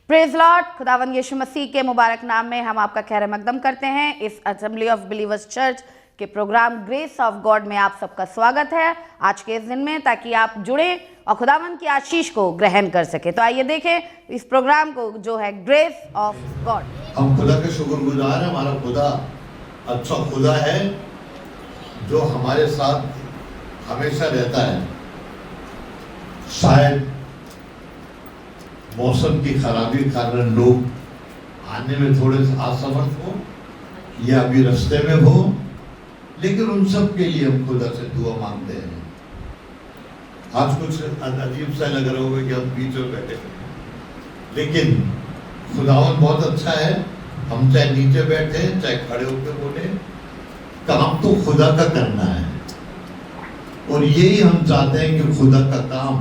Praise Lord. खुदावंद यीशु मसीह के मुबारक नाम में हम आपका खैर मकदम करते हैं। इस असेंबली ऑफ बिलीवर्स चर्च के प्रोग्राम ग्रेस ऑफ गॉड में आप सबका स्वागत है आज के इस दिन में, ताकि आप जुड़े और खुदावंद की आशीष को ग्रहण कर सके। तो आइए देखें इस प्रोग्राम को जो है ग्रेस ऑफ गॉड। हम खुदा के शुक्रगुजार हैं। हमारा खुदा अच्छा खुदा है जो हमारे साथ हमेशा रहता है। शायद मौसम की खराबी के कारण लोग आने में थोड़े असमर्थ हो या अभी रास्ते में हो, लेकिन उन सब के लिए हम खुदा से दुआ मांगते हैं। आज कुछ अजीब सा लग रहा होगा कि हम बीच में बैठे हैं, लेकिन खुदावन बहुत अच्छा है। हम चाहे नीचे बैठे चाहे खड़े होकर बोले, काम तो खुदा का करना है। और यही हम चाहते हैं कि खुदा का काम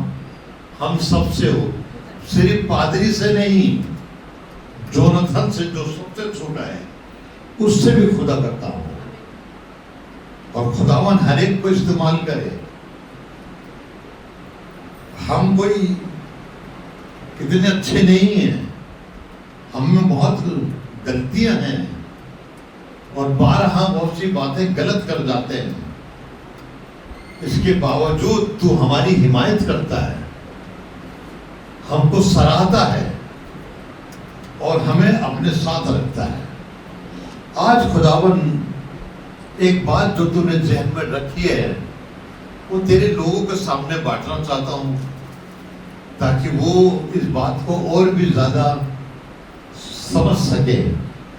हम सबसे हो, सिर्फ पादरी से नहीं, जोनाथन से जो सबसे छोटा है उससे भी खुदा का काम हो, और खुदावन हर एक को इस्तेमाल करे। हम कोई इतने अच्छे नहीं हैं, हम में बहुत गलतियां हैं और बारहा बहुत सी बातें गलत कर जाते हैं। इसके बावजूद तू हमारी हिमायत करता है, हमको सराहता है और हमें अपने साथ रखता है। आज खुदावन एक बात जो तूने जहन में रखी है वो तेरे लोगों के सामने बांटना चाहता हूं, ताकि वो इस बात को और भी ज्यादा समझ सके।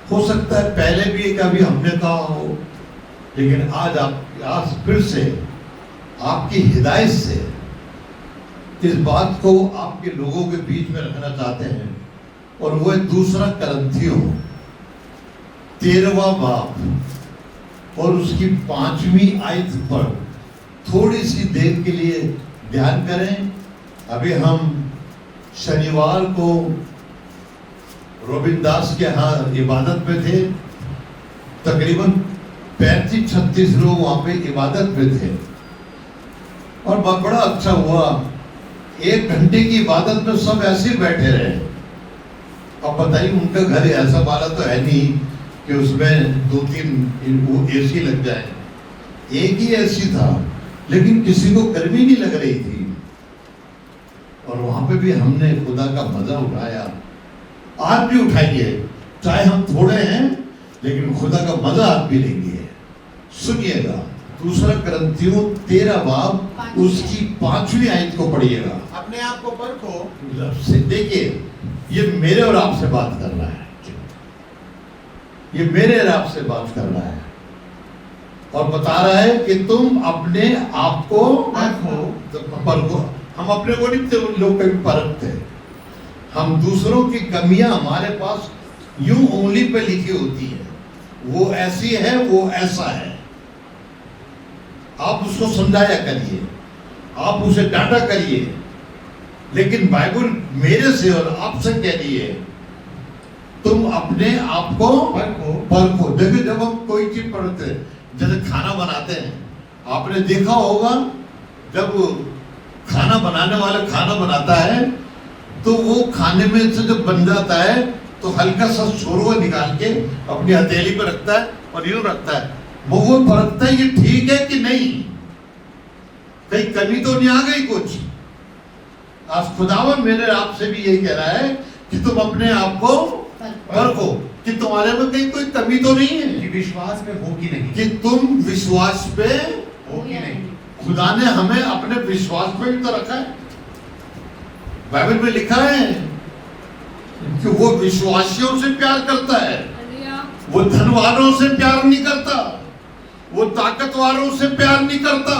हो सकता है पहले भी कभी हमने कहा हो, लेकिन आज फिर से आपकी हिदायत से इस बात को आपके लोगों के बीच में रखना चाहते हैं। और वो दूसरा करंथियों 13वां बाब और उसकी 5वीं आयत पर थोड़ी सी देर के लिए ध्यान करें। अभी हम शनिवार को रोबिनदास के यहाँ इबादत में थे। तकरीबन 35-36 लोग वहां पे इबादत में थे और बड़ा अच्छा हुआ। 1 घंटे की इबादत में सब ऐसे बैठे रहे। अब बताइए, उनका घर ऐसा वाला तो है नहीं कि उसमें 2-3 एसी लग जाए। एक ही एसी था, लेकिन किसी को गर्मी नहीं लग रही थी। और वहां पे भी हमने खुदा का मजा उठाया। आप भी उठाइए, चाहे हम थोड़े हैं लेकिन खुदा का मजा आप भी लेंगे। सुनिएगा, दूसरा करंथियों 13 बाब उसकी 5वीं आयत को पढ़िएगा। अपने आप को परखो। देखिए, ये मेरे और आपसे बात कर रहा है, ये मेरे और आपसे बात कर रहा है और बता रहा है कि तुम अपने आप को परखो। हम अपने को नहीं, लोग कभी परखते। हम दूसरों की कमियां हमारे पास यूं उंगली पे लिखी होती है, वो ऐसी है, वो ऐसा है। आप उसको समझाया करिए, आप उसे डांटा करिए, लेकिन बाइबल मेरे से और आपसे कह रही है तुम अपने आप को परखो। देखिए, जब हम कोई चीज पढ़ते हैं, जैसे खाना बनाते हैं, आपने देखा होगा जब खाना बनाने वाला खाना बनाता है तो वो खाने में से जब बन जाता है तो हल्का सा छोरवा निकाल के अपनी हथेली पे रखता है और यूं रखता है। वो परखता है ये ठीक है कि नहीं, कहीं कमी तो नहीं आ गई कुछ। आज खुदावन मेरे आपसे भी यही कह रहा है कि तुम अपने आप को परखो कि तुम्हारे में कहीं कोई कमी तो नहीं है, कि विश्वास में हो कि नहीं, कि तुम विश्वास पे हो कि नहीं। खुदा ने हमें अपने विश्वास पे भी तो रखा है। बाइबल में लिखा है कि वो विश्वासियों से प्यार करता है, वो धनवानों से प्यार नहीं करता, वो ताकतवारों से प्यार नहीं करता,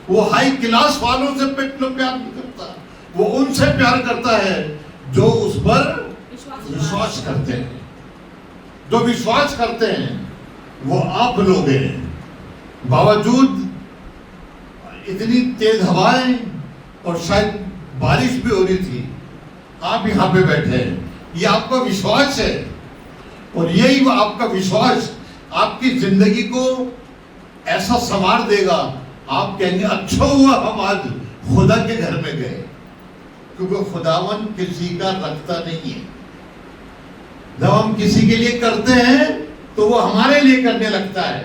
वो हाई क्लास वालों से प्यार नहीं करता। वो उनसे प्यार करता है जो उस पर विश्वास करते हैं। जो विश्वास करते हैं वो आप लोग हैं। बावजूद इतनी तेज हवाएं और शायद बारिश भी हो रही थी, आप यहाँ पे बैठे हैं, ये आपका विश्वास है। और यही आपका विश्वास आपकी जिंदगी को ऐसा संवार देगा, आप कहेंगे अच्छा हुआ हम आज खुदा के घर में गए। क्योंकि खुदावन किसी का रखता नहीं है। जब हम किसी के लिए करते हैं तो वो हमारे लिए करने लगता है।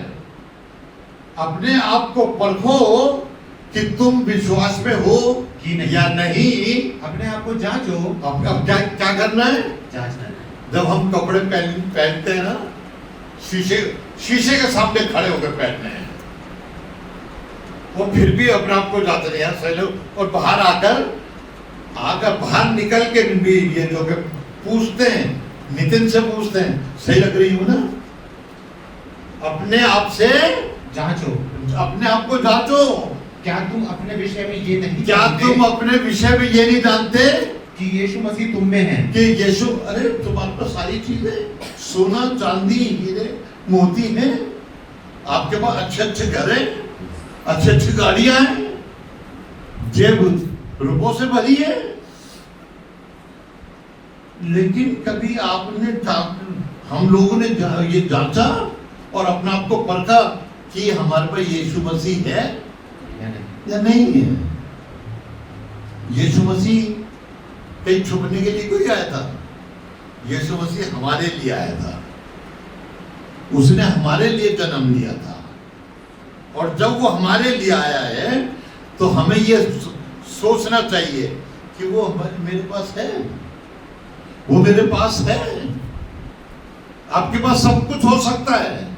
अपने आप को परखो कि तुम विश्वास में हो कि नहीं। या नहीं। अपने आप को जांचो। अब क्या क्या करना है? जांचना है। जब हम कपड़े पहनते हैं ना, शीशे के सामने खड़े होकर पहनते हैं, वो फिर भी अपने आप को जाते हैं सही लोग। और बाहर आकर बाहर निकल के भी ये लोग पूछते हैं, नितिन से पूछते हैं सही लग रही हूं ना? अपने आप से जांचो। अपने आप को जांचो। क्या तुम अपने विषय में ये नहीं क्या जानते तुम अपने विषय में ये नहीं जानते कि यीशु मसीह तुम में है? कि यीशु, अरे तुम्हारे पास सारी चीजें, सोना चांदी हीरे मोती हैं, आपके पास अच्छे अच्छे घर हैं, अच्छी अच्छी गाड़ियां हैं, जेब रुपयों से भरी है, लेकिन कभी आपने हम लोगों ने ये जांचा और अपने आप को परखा कि हमारे पास यीशु मसीह है या नहीं है? यीशु मसीह कहीं छुपने के लिए कोई आया था? यीशु मसीह हमारे लिए आया था। उसने हमारे लिए जन्म लिया था, और जब वो हमारे लिए आया है तो हमें ये सोचना चाहिए कि वो मेरे पास है, वो मेरे पास है। आपके पास सब कुछ हो सकता है,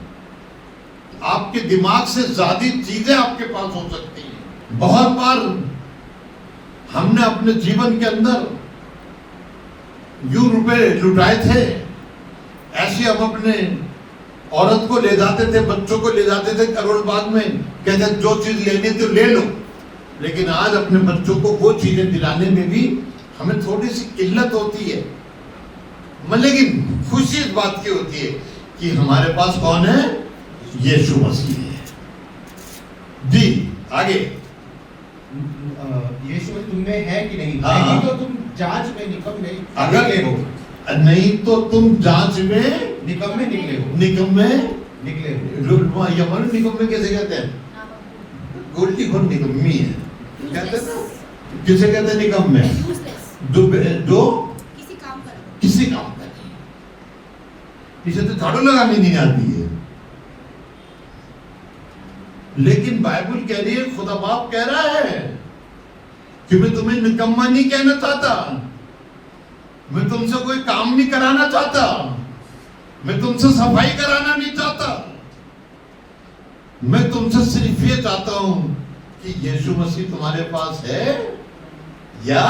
आपके दिमाग से ज्यादा चीजें आपके पास हो सकती हैं। बहुत बार हमने अपने जीवन के अंदर यूं रुपए लुटाए थे, ऐसे हम अपने औरत को ले जाते थे, बच्चों को ले जाते थे करोड़ बाग में, कहते जो चीज लेनी तो ले लो। लेकिन आज अपने बच्चों को वो चीजें दिलाने में भी हमें थोड़ी सी किल्लत होती है। लेकिन खुशी इस बात की होती है कि हमारे पास कौन है? यीशु मसीह है। जी आगे। यीशु मसीह तुम में है कि नहीं? हाँ। नहीं तो तुम जांच में निकम्मे अगर निकले हो। नहीं तो तुम जांच में निकम्मे निकले हो। निकम्मे निकले हो। यमन निकम्मे कैसे कहते हैं? गोल्डी घोर निकम्मी है कहते हैं ना। किसे कहते हैं निकम्मे? जो किसी काम का नहीं, इसे तो झाड़ू लगानी नहीं आती है। लेकिन बाइबल कह रही है, खुदा बाप कह रहा है कि मैं तुम्हें निकम्मा नहीं कहना चाहता, मैं तुमसे कोई काम नहीं कराना चाहता, मैं तुमसे सफाई कराना नहीं चाहता, मैं तुमसे सिर्फ ये चाहता हूं कि यीशु मसीह तुम्हारे पास है या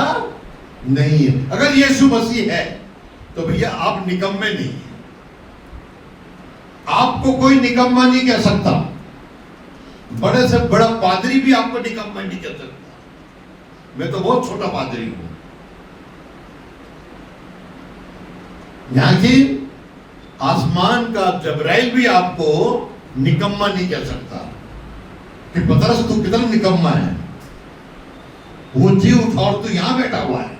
नहीं है। अगर यीशु मसीह है तो भैया आप निकम्मे नहीं है। आपको कोई निकम्मा नहीं कह सकता, बड़े से बड़ा पादरी भी आपको निकम्मा नहीं कह सकता। मैं तो बहुत छोटा पादरी हूं। यहां की आसमान का जबराइल भी आपको निकम्मा नहीं कह सकता कि पतरस तू कितना निकम्मा है, वो जी उठा और तू यहां बैठा हुआ है।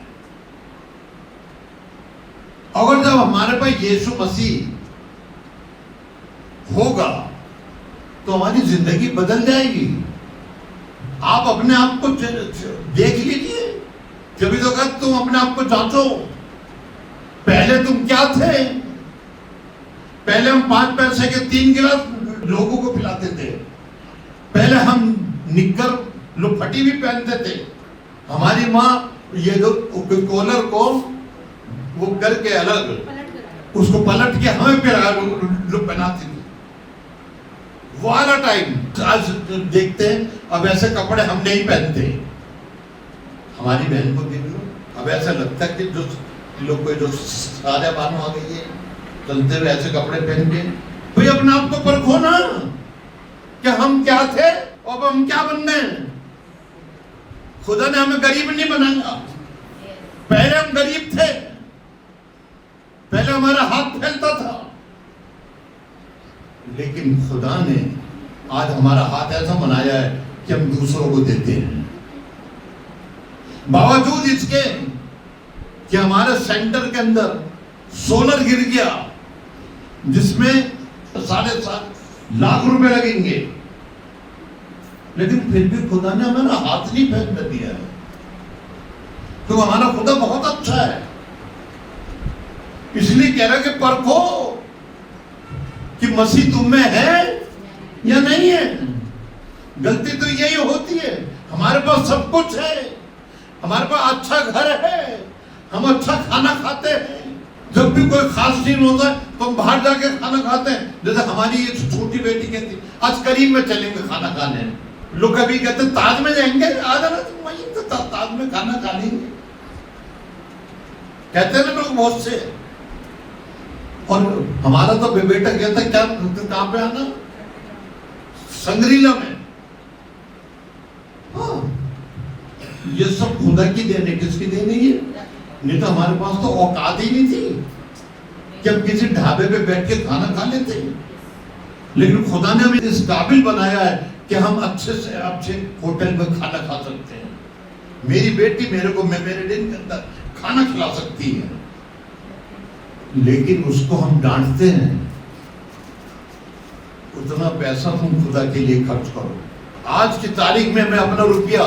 अगर जब हमारे पास यीशु मसीह होगा तो हमारी जिंदगी बदल जाएगी। आप अपने आप को देख लीजिए, जब तो कहा तुम अपने आप को जांचो। पहले तुम क्या थे? पहले हम 5 पैसे के 3 गिलास लोगों को पिलाते थे। पहले हम निक्कर लोग फटी भी पहनते थे। हमारी माँ ये जो कॉलर को वो करके अलग उसको पलट के हमें पहनाती थी। वो वाला टाइम आज देखते हैं, अब ऐसे कपड़े हम नहीं पहनते। हमारी बहन को देख लो, अब ऐसा लगता है कि जो लोग को जो सारे बानों आ गई है, चलते हुए ऐसे कपड़े पहन के। भाई अपने आप को परखो ना कि हम क्या थे और अब हम क्या बन गए। खुदा ने हमें गरीब नहीं बनाया। पहले हम गरीब थे, पहले हमारा हाथ फैलता था, लेकिन खुदा ने आज हमारा हाथ ऐसा बनाया है कि हम दूसरों को देते हैं। बावजूद इसके कि हमारे सेंटर के अंदर सोलर गिर गया जिसमें 7.5 लाख रुपए लगेंगे, लेकिन फिर भी खुदा ने हमारा हाथ नहीं फैलने दिया है। तो हमारा खुदा बहुत अच्छा है। इसलिए कह रहा कि परखो कि मसीह तुम में है या नहीं है। गलती तो यही होती है, हमारे पास सब कुछ है, हमारे पास अच्छा घर है, हम अच्छा खाना खाते हैं, जब भी कोई खास सीन होता है तो हम बाहर जाके खाना खाते हैं। जैसे हमारी ये छोटी बेटी कहती आज करीब में चलेंगे खाना खाने, लोग कभी कहते ताज में जाएंगे, आ जाना तुम वहीं तो ताज में खाना खा लेंगे, कहते हैं ना लोग बहुत से। और हमारा तो बेटा कहता है क्या कहां पे आना, संग्रीला में। हाँ, ये सब खुदा की देन है, किसकी देन है ये? नहीं तो हमारे पास तो औकात ही नहीं थी कि हम किसी ढाबे पे बैठ के खाना खा लेते। लेकिन खुदा ने हमें इस काबिल बनाया है कि हम अच्छे से अच्छे होटल में खाना खा सकते हैं। मेरी बेटी मेरे को मेरे दिन के अंदर खाना खिला सकती है, लेकिन उसको हम डांटते हैं, उतना पैसा तुम खुदा के लिए खर्च करो। आज की तारीख में मैं अपना रुपया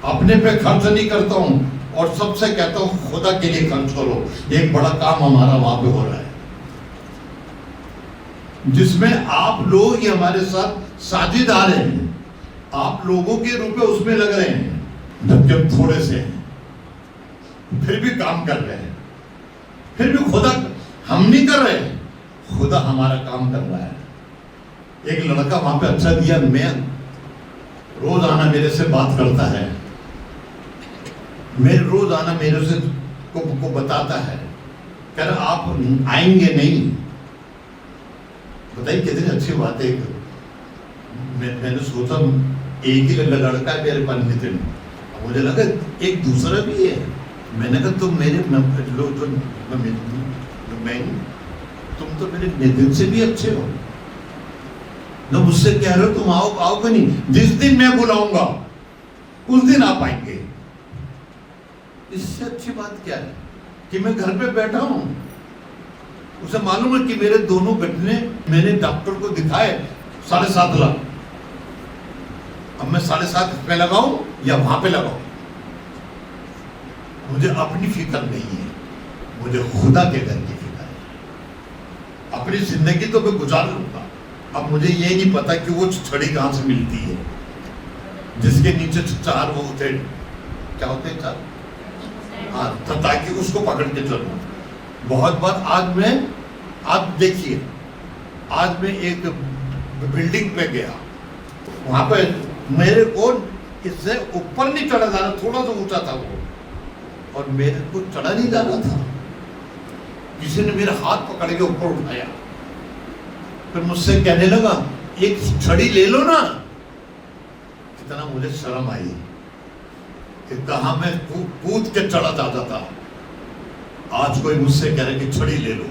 अपने पे खर्च नहीं करता हूं और सबसे कहता हूं खुदा के लिए खर्च करो। एक बड़ा काम हमारा वहां पे हो रहा है, जिसमें आप लोग ही हमारे साथ साझेदार हैं, आप लोगों के रुपए उसमें लग रहे हैं, जबकि हम थोड़े से हैं, फिर भी काम कर रहे हैं। फिर भी खुदा, हम नहीं कर रहे, खुदा हमारा काम कर रहा है। एक लड़का वहां पे अच्छा दिया, मैं रोज आना मेरे से बात करता है, मेरे रोज आना मेरे से को बताता है, कह रहा आप आएंगे नहीं। बताइए कितनी अच्छी बात है। मैंने सोचा एक ही लड़का है मेरे पास नितिन, मुझे लगा एक दूसरा भी है। मैंने कहा तुम मेरे तुम तो मेरे नितिन से भी अच्छे हो ना, मुझसे कह रहे हो तुम आओ कि नहीं, जिस दिन मैं बुलाऊंगा उस दिन आप आएंगे। इससे अच्छी बात क्या है कि मैं घर पे बैठा हूं, उसे मालूम है कि मेरे दोनों घटने मैंने डॉक्टर को दिखाए 7.5 लाख। अब मैं 7.5 पे लगाऊं या वहां पे लगाऊं, मुझे अपनी फिक्र नहीं है, मुझे खुदा के घर की फिक्र है। अपनी जिंदगी तो मैं गुजार लूंगा। अब मुझे ये नहीं पता कि वो छड़ी कहां से मिलती है, जिसके नीचे 4 वो होते, क्या होते हैं 4, हाँ, ताकि उसको पकड़ के चलूं। बहुत बार आज देखिए, आज मैं एक बिल्डिंग पे गया, वहां पे मेरे को इससे ऊपर नहीं चढ़ा जा रहा, थोड़ा सा ऊंचा था वो, और मेरे को चढ़ा नहीं जा रहा था, किसी ने मेरा हाथ पकड़ के ऊपर उठाया, फिर मुझसे कहने लगा एक छड़ी ले लो ना। कितना मुझे शर्म आई कि कहां मैं कूद के चढ़ा जाता था। आज कोई मुझसे कह रहा कि छड़ी ले लो,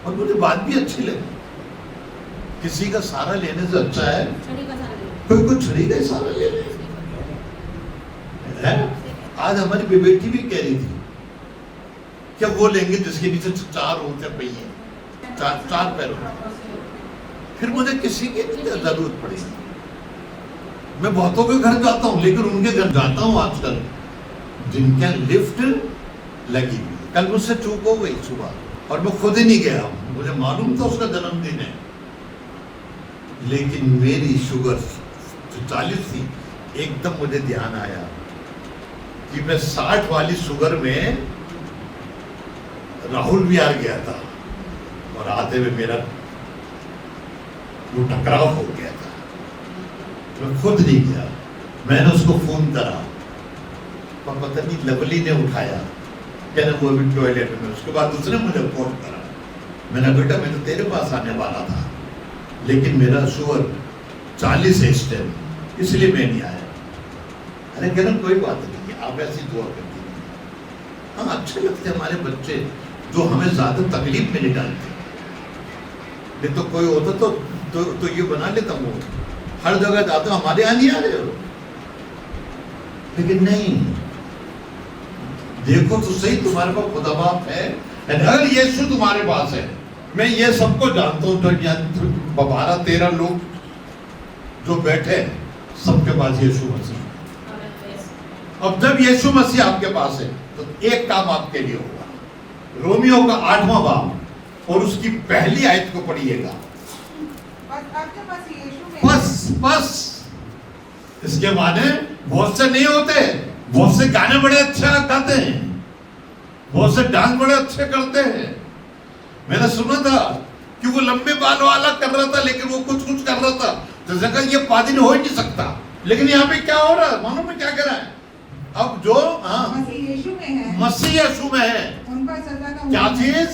और मुझे बात भी अच्छी लगी। किसी का सहारा लेने से अच्छा है कोई छड़ी का सहारा ले ले। आज हमारी बेटी भी कह रही थी क्या वो लेंगे जिसके नीचे 4 होते पहिए, 4 पैर होते, फिर मुझे किसी की जरूरत पड़ेगी। मैं बहुतों के घर जाता हूँ, लेकिन उनके घर जाता हूँ आजकल जिनके लिफ्ट लगी हुई। कल मुझसे चूक हो गई सुबह और मैं खुद ही नहीं गया, मुझे मालूम था उसका जन्मदिन है, लेकिन मेरी शुगर 40 थी। एकदम मुझे ध्यान आया कि मैं 60 वाली शुगर में राहुल विहार गया था और आते हुए मेरा वो टकराव हो गया था। मैं खुद नहीं गया, मैंने उसको फोन करा, पर पता नहीं लवली ने उठाया, कहना वो अभी टॉयलेट में। उसके बाद उसने मुझे फोन करा, मैंने बेटा मैं तो तेरे पास आने वाला था, लेकिन मेरा शुगर 40 है इस टाइम, इसलिए मैं नहीं आया। अरे कहना कोई बात नहीं, आप ऐसी दुआ कर दीजिए। हम अच्छे लगते हमारे बच्चे जो हमें ज्यादा तकलीफ में नहीं डालते। नहीं तो कोई होता तो ये बना लेता हूँ, हर जगह जाते हो हमारे यहाँ नहीं आ रहे हो, लेकिन नहीं, देखो तो सही तुम्हारे पास खुदा बाप है। अगर यीशु तुम्हारे पास है, मैं ये सबको जानता हूँ, तो 12-13 लोग जो बैठे सबके पास यीशु मसीह। अब जब यीशु मसीह आपके पास है तो एक काम आपके लिए होगा, रोमियो का 8वां बाब और उसकी पहली आयत को पढ़िएगा। बस इसके माने बहुत से नहीं होते, बहुत से गाने बड़े अच्छे गाते हैं, बहुत से डांस बड़े अच्छे करते हैं। मैंने सुना था कि वो लंबे बाल वाला कर रहा था, लेकिन वो कुछ कर रहा था तो जगह ये पादिन हो ही नहीं सकता। लेकिन यहाँ पे क्या हो रहा है मालूम है क्या कह रहा है? अब जो मसीह यीशु में है, मसीह यीशु में है, उनका सजा का क्या चीज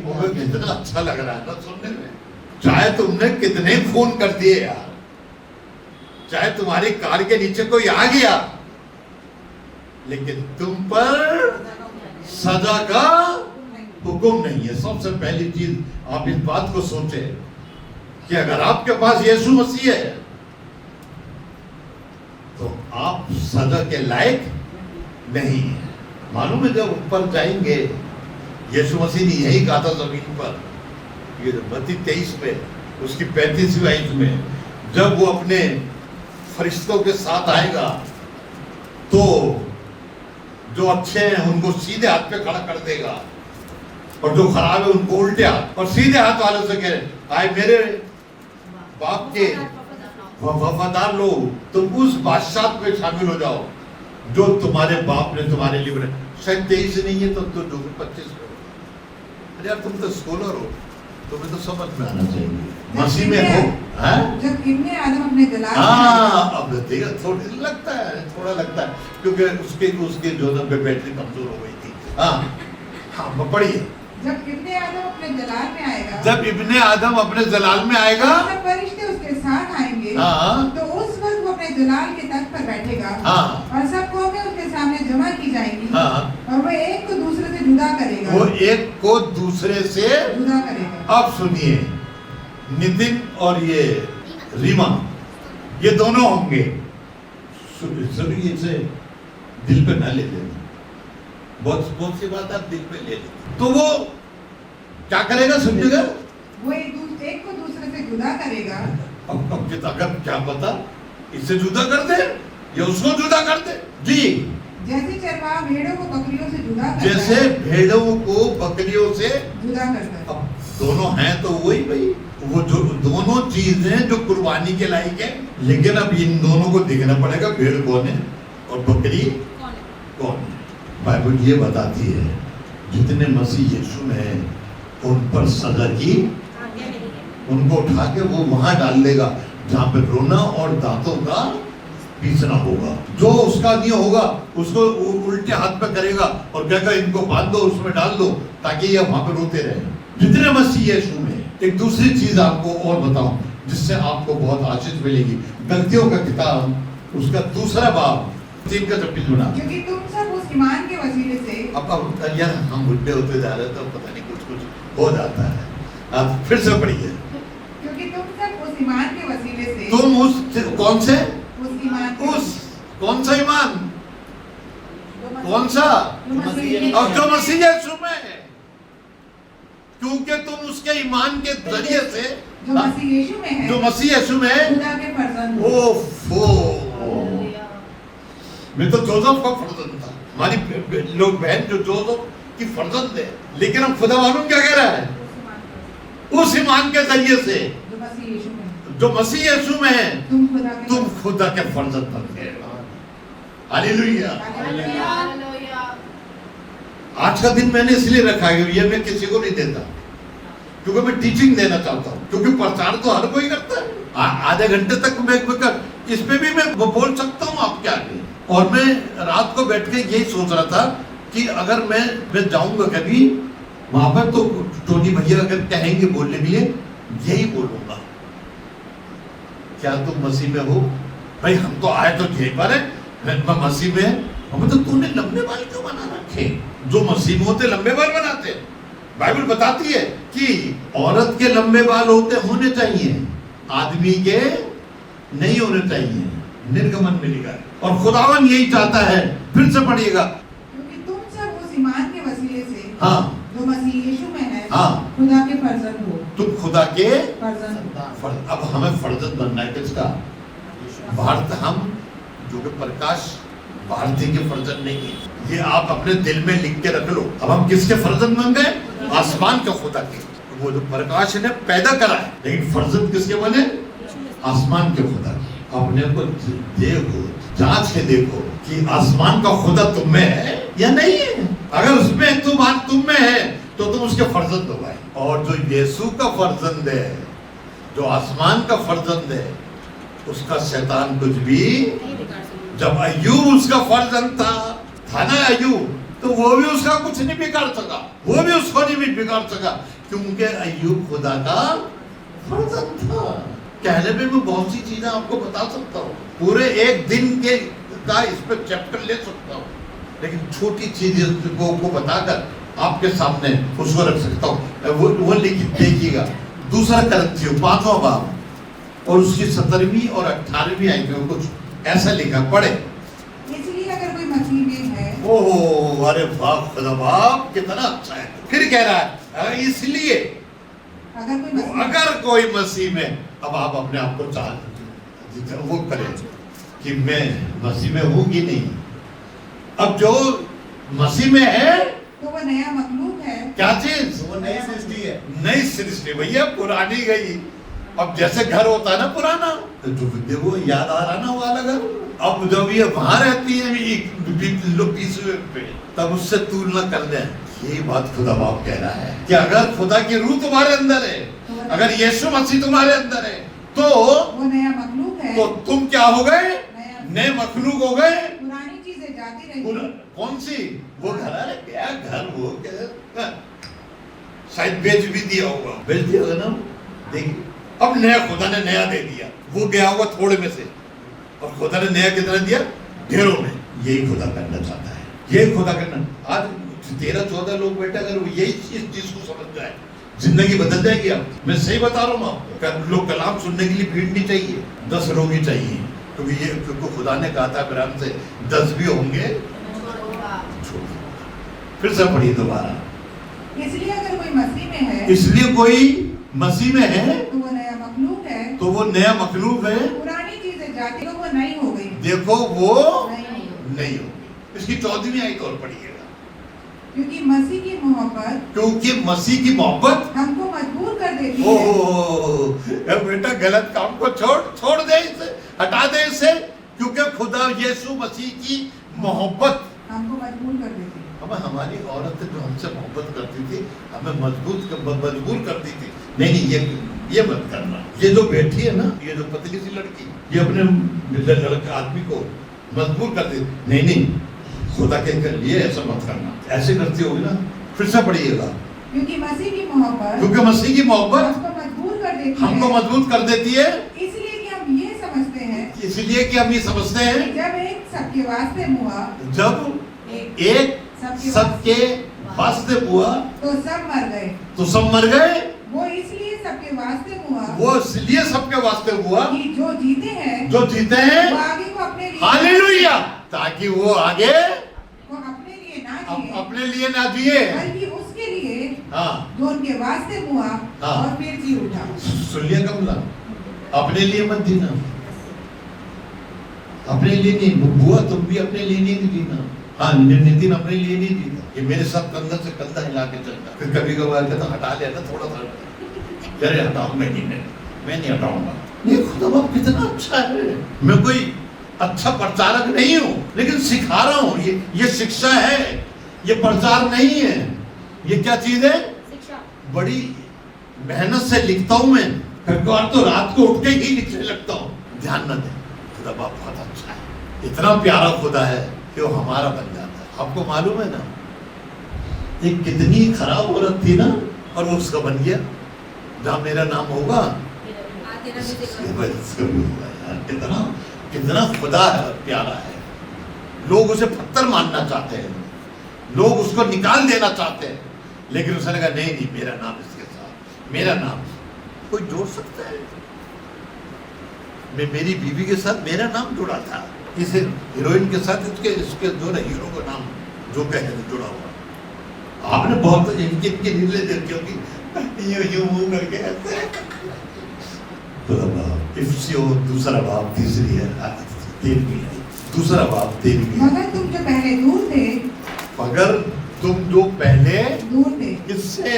वो कितना अच्छा लग रहा है ना सुनने में। चाहे तुमने कितने फोन कर दिए यार, चाहे तुम्हारी कार के नीचे कोई आ गया, लेकिन तुम पर सजा का हुक्म नहीं है। सबसे पहली चीज आप इस बात को सोचे कि अगर आपके पास यीशु मसीह है तो आप सजा के लायक नहीं है। मालूम है जब ऊपर जाएंगे, यीशु मसीह ने यही कहा था जमीन पर, ये मत्ती 23 में उसकी 35वीं आयत में, जब वो अपने फरिश्तों के साथ आएगा तो जो अच्छे हैं उनको सीधे हाथ पे खड़ा कर देगा और जो खराब है उनको उल्टे हाथ, और सीधे हाथ वालों से कह रहे आए मेरे बाप के वफादार लोग, तुम उस बादशाह में शामिल हो जाओ जो तुम्हारे बाप ने तुम्हारे लिए बनाया। शायद 23 नहीं है तो 25 में। अरे यार तुम तो स्कॉलर हो, तुम्हें तो समझ में आना चाहिए। मसीह में हो जब इब्ने आदम अपने जलाल अब देखा थोड़ा लगता है क्योंकि उसके जोनों पे बैटरी कमजोर हो गई थी। हाँ पढ़िए। जब इब्ने आदम अपने जलाल में आएगा, जब इब्ने आदम अपने जलाल में आएगा, जब फरिश्ते उसके साथ आएंगे, हाँ, तो उस वक्त वो अपने जलाल के तख्त पर बैठेगा, हाँ, और सब कौमें उसके सामने जमा की जाएंगी, हाँ, और वो एक को दूसरे से जुदा करेगा, वो एक को दूसरे से जुदा करेगा। अब सुनिए, नितिन और ये रीमा, ये दोनों होंगे। सुनिए, इसे दिल पे ना ले लेना, बहुत सी बात आप दिल पे ले लेते। तो वो क्या करेगा सुनिएगा, वो एक को दूसरे से जुदा करेगा। अब अगर क्या पता इसे जुदा कर दे या उसको जुदा कर दे। जी, जैसे चरवाहा भेड़ों को बकरियों से जुदा करता है, जैसे भेड़ों को बकरियों से जुदा करता है। अब दोनों हैं तो वही भाई, वो जो दोनों चीजें जो कुर्बानी के लायक है, लेकिन अब इन दोनों को देखना पड़ेगा, भेड़ कौन है और बकरी कौन है। बाइबल ये बताती है जितने मसीह यीशु में हैं उन पर सजा की, उनको उठा के वो वहां डाल देगा जहां पे रोना और दांतों का पीसना होगा। जो उसका नहीं होगा उसको उल्टे हाथ पे करेगा और कहेगा इनको बांध दो, उसमें डाल दो, ताकि ये वहां पे रोते रहे। जितने मसीह यीशु में। एक दूसरी चीज आपको और बताऊं जिससे आपको बहुत आशीष मिलेगी। गलतियों का किताब उसका 2 बाब 3 का 26 बना। क्योंकि तुम सब उस ईमान के वसीले से, अब यार हम बुढ़े होते जा रहे हैं तो पता नहीं कुछ हो जाता है। आप फिर से पढ़िए। क्योंकि तुम सब उस ईमान के वसीले से, तुम उस कौन से उस ईमान के, उस कौन सा ईमान, कौन सा, अब जो मसीह यीशु में है, क्योंकि तुम उसके ईमान के जरिए से, जो मसीह यीशु में है, जो मसीह यीशु में है, खुदा के फर्जंद हो। ओफो, मैं तो जोसेफ का फर्जंद था। हमारी लोग बहन जो जोसेफ की फर्जंद है, लेकिन हम खुदा मालूम क्या कह रहा है, उस ईमान के जरिए से जो मसीह यीशु में है, जो मसीह यीशु में है, तुम खुदा के फर्जंद बन गए। हालेलुया। आज का दिन मैंने इसलिए रखा है, ये मैं किसी को नहीं देता क्योंकि मैं टीचिंग देना चाहता हूँ, क्योंकि प्रचार तो हर कोई करता है। आधे घंटे तक मैं इस पे भी मैं बोल सकता हूँ आपके आगे। और मैं रात को बैठ के यही सोच रहा था कि अगर मैं जाऊंगा कभी वहां पर तो टोनी भैया अगर कहेंगे बोलने के लिए, यही बोलूंगा, क्या तुम मसीह में हो? भाई हम तो आए तो यहीं पर है, मैं मसीह में हमें तो तूने लंबे बाल क्यों बना रखे? जो मसीह में होते लंबे बाल बनाते। बाइबल बताती है कि औरत के लंबे बाल होने चाहिए, आदमी के नहीं होने चाहिए। निर्गमन में लिखा है और खुदावन यही चाहता है। फिर से पढ़िएगा। क्योंकि तुम सब उस ईमान के वसीले से, हाँ, जो मसीह यीशु में है, हाँ, खुदा के फर्जंद हो। तुम खुदा के फर्जंद हो। अब हमें फर्जंद बनना है किसका? भारत हम जो कि प्रकाश भारतीय के फर्जंद नहीं है। ये आप अपने दिल में लिख के रख लो। अब हम किसके फर्जंद बन गए? आसमान के खुदा के। वो जो प्रकाश ने पैदा करा है, लेकिन फर्जंद किसके बने? आसमान के खुदा के। अपने को देखो, जांच के देखो कि आसमान का खुदा तुम में है या नहीं है। अगर उसमें तुम में है तो तुम उसके फर्जंद हो गए। और जो यीशु का फर्जंद है, जो आसमान का फर्जंद है, उसका शैतान कुछ भी। जब अय्यूब उसका फर्जंद था ना अय्यूब, तो वो भी उसका कुछ नहीं बिगाड़ सका, वो भी उसको नहीं बिगाड़ सका, क्योंकि अय्यूब खुदा का फर्जंद था। कहने में मैं बहुत सी चीजें आपको बता सकता हूँ, पूरे एक दिन के का इस पर चैप्टर ले सकता हूँ, लेकिन छोटी चीज को बताकर आपके सामने उसको रख सकता हूँ। वो देखिएगा, दूसरा करंथियों 5वां बाब और उसकी 17वीं और 18वीं आयत में कुछ ऐसा लिखा, पढ़े। इसलिए अगर कोई मसीह में है, ओह अरे वाह खुदा बाप कितना अच्छा है। फिर कह रहा है इसलिए अगर कोई मसीह में, अब आप अपने आप को वो करें कि मैं मसीह में हूँ कि नहीं। अब जो मसीह में है तो वो नया मखलूक है। क्या चीज? वो नई सृष्टि है। नई सृष्टि भैया, पुरानी गई। अब जैसे घर होता है ना पुराना, तो जो देखो याद आ रहा ना वो वाला घर। अब जब ये वहां रहती है लोग पे, तब उससे तुलना कर ले। यही बात खुदा बाप कह रहा है कि अगर खुदा की रूह तुम्हारे अंदर है, अगर यीशु मसीह तुम्हारे अंदर है, तो वो नया मखलूक है। तो तुम क्या हो गए? नए मखलूक हो गए। पुरानी चीजें जाती रही। कौन सी? वो घर है क्या? घर वो क्या शायद बेच भी दिया होगा, बेच दिया होगा ना। देखिए अब नया खुदा ने नया दे दिया, वो गया होगा थोड़े में से, और खुदा ने नया कितना दिया? ढेरों में। यही खुदा करना चाहता है, यही खुदा करना। आज 13-14 लोग बैठे, अगर वो यही चीज को समझ जाए, जिंदगी बदल जाएगी। आप, मैं सही बता रहा हूँ आपको। लोग कलाम सुनने के लिए भीड़ नहीं चाहिए, 10 लोग ही चाहिए, क्योंकि खुदा ने कहा था इब्राहिम से 10 भी होंगे। फिर से पढ़िए दोबारा। इसलिए अगर कोई मसीह में है, इसलिए कोई मसीह में है, तो वो नया मखलूक है। तो वो नया मखलूक है। पुरानी चीजें जाती, तो वो नई हो गई। देखो वो नहीं हो। इसकी 14वीं आयत और पढ़िएगा। क्योंकि मसीह की मोहब्बत, क्योंकि मसीह की मोहब्बत हमको मजबूर कर देती है। है। बेटा गलत काम को छोड़ दे इसे, हटा दे इसे, क्योंकि खुदा यीशु मसीह की मोहब्बत हमको मजबूर कर देती है। अब हमारी औरत जो हमसे मोहब्बत करती थी, हमें मजबूर करती थी। नहीं ये मत करना। ये जो बैठी है ना, ये जो पतली सी लड़की, ये अपने लड़के आदमी को मजबूर करती। नहीं खुदा के लिए ऐसा मत करना। ऐसे करती होगी ना। फिर से पढ़िएगा। क्योंकि मसीह की मोहब्बत, क्योंकि मसीह की मोहब्बत हमको मजबूर कर देती है। हमको मजबूत कर देती है। इसलिए कि हम ये समझते हैं, इसलिए कि हम ये समझते हैं, जब एक सबके वास्ते हुआ, जब एक सबके वास्ते हुआ, तो सब मर गए। तो सब मर गए। वो इसलिए सबके वास्ते हुआ, वो इसलिए सबके वास्ते हुआ कि जो जीते हैं, जो जीते हैं, वो आगे को अपने लिए, हालेलुया, ताकि वो आगे वो अपने लिए ना जिए, अपने लिए ना जिए, बल्कि उसके लिए हाँ, जो उनके वास्ते हुआ, हाँ, और फिर जी उठा। सुन लिया कमला? अपने लिए मत जीना, अपने लिए नहीं। बुआ तुम भी अपने लिए नहीं जीना। हाँ, नितिन अपने लिए नहीं जीता। ये मेरे साथ कंधा से कंधा हिला के चलता। फिर कभी कभार कहता हटा लेना थोड़ा सा, अरे हटाऊं मैं नहीं हटाऊंगा। ये खुदा बाप कितना अच्छा है। मैं कोई अच्छा प्रचारक नहीं हूँ, लेकिन सिखा रहा हूँ। ये शिक्षा है, ये प्रचार नहीं है। ये क्या चीज है? बड़ी मेहनत से लिखता हूँ मैं। कभी कभार तो रात को उठ के ही लिखने लगता हूँ। ध्यान न दें, खुदा बाप बहुत अच्छा है। इतना प्यारा खुदा है कि वो हमारा बन जाता है। आपको मालूम है ना, एक कितनी खराब औरत थी ना, और वो उसका बन गया। जहाँ मेरा नाम होगा, कितना खुदा है, प्यारा है। लोग उसे पत्थर मानना चाहते हैं, लोग उसको निकाल देना चाहते हैं, लेकिन उसने कहा नहीं, मेरा नाम इसके साथ, मेरा नाम कोई जोड़ सकता है? मैं मेरी बीवी के साथ मेरा नाम जुड़ा था, इस हीरोइन के साथ इसके जो ना हीरो का नाम जो कहते थे जुड़ा हुआ। आपने बहुत इनके नीले देखी होगी, यूं मुंह करके ऐसे। दूसरा भाव, तीसरी है, 13वीं है। दूसरा बाप तेरी भी है। मगर तुम जो पहले दूर थे, मगर तुम जो पहले दूर थे, किससे?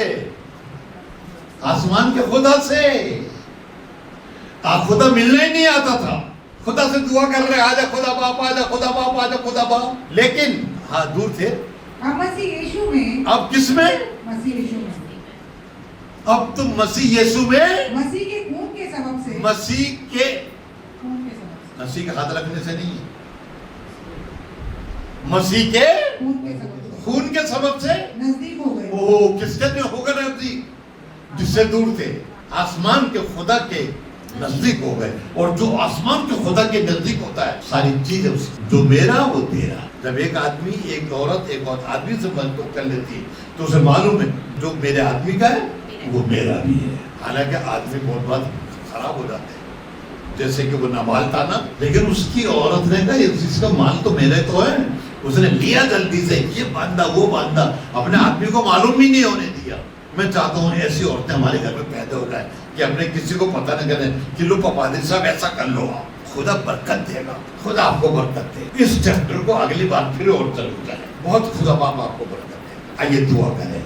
आसमान के खुदा से। आप खुदा मिलना ही नहीं आता था, खुदा से दुआ कर रहे आजा खुदा बाप, आजा खुदा बाप, आजा खुदा बाप, लेकिन हाँ दूर थे। अब मसीह यीशु में, अब किस में? मसीह यीशु में, अब तुम मसीह यीशु में, मसीह के खून के सबब से, मसीह के, खून के सबब मसीह का हाथ रखने से नहीं, मसीह के से, खून के सबब से नजदीक हो गए। ओह, किसके लिए होगा नजदीक? जिससे दूर थे, आसमान के खुदा के नजदीक हो गए। और जो आसमान के खुदा के नजदीक होता है, सारी चीजें उसकी, जो मेरा वो तेरा। जब एक आदमी एक औरत एक और आदमी से मनसूख कर लेती है तो उसे मालूम है जो मेरे आदमी का है वो मेरा भी है। हालांकि आदमी बहुत बार खराब हो जाते हैं, जैसे कि वो नाबाल था ना, लेकिन उसकी औरत ने कहा इसका माल तो मेरे तो है, उसने लिया जल्दी से, ये बांधा वो बांधा, अपने आदमी को मालूम ही नहीं होने दिया। मैं चाहता हूँ ऐसी औरतें हमारे घर में पैदा हो जाए कि अपने किसी को पता न करें कि लो पापा साहब ऐसा कर लो, आप खुदा बरकत देगा, खुदा आपको बरकत दे। इस चैप्टर को अगली बार फिर और चलू जाए, बहुत खुदा बाप आपको बरकत दे। आइए दुआ करें।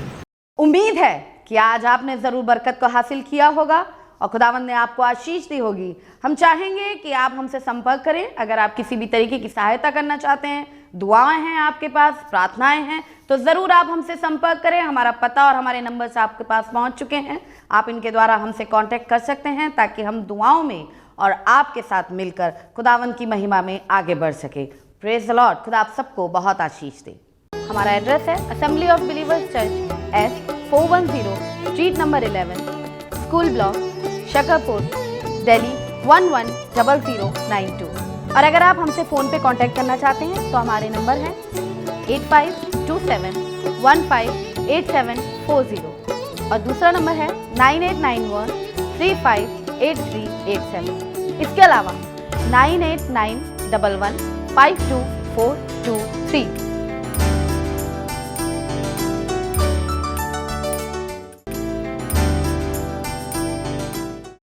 उम्मीद है कि आज आपने जरूर बरकत को हासिल किया होगा और खुदावंद ने आपको आशीष दी होगी। हम चाहेंगे कि आप हमसे संपर्क करें। अगर आप किसी भी तरीके की सहायता करना चाहते हैं, दुआएं हैं आपके पास, प्रार्थनाएं हैं, तो ज़रूर आप हमसे संपर्क करें। हमारा पता और हमारे नंबर्स आपके पास पहुंच चुके हैं। आप इनके द्वारा हमसे कांटेक्ट कर सकते हैं ताकि हम दुआओं में और आपके साथ मिलकर खुदावंद की महिमा में आगे बढ़ सके। Praise the Lord. खुदा आप सबको बहुत आशीष दे। हमारा एड्रेस है assembly of believers church, S410 street number 11, school block, Shakarpur, Delhi 110092। और अगर आप हमसे फ़ोन पे कांटेक्ट करना चाहते हैं तो हमारे नंबर हैं 8527158740 और दूसरा नंबर है 9891358387। इसके अलावा 9891152423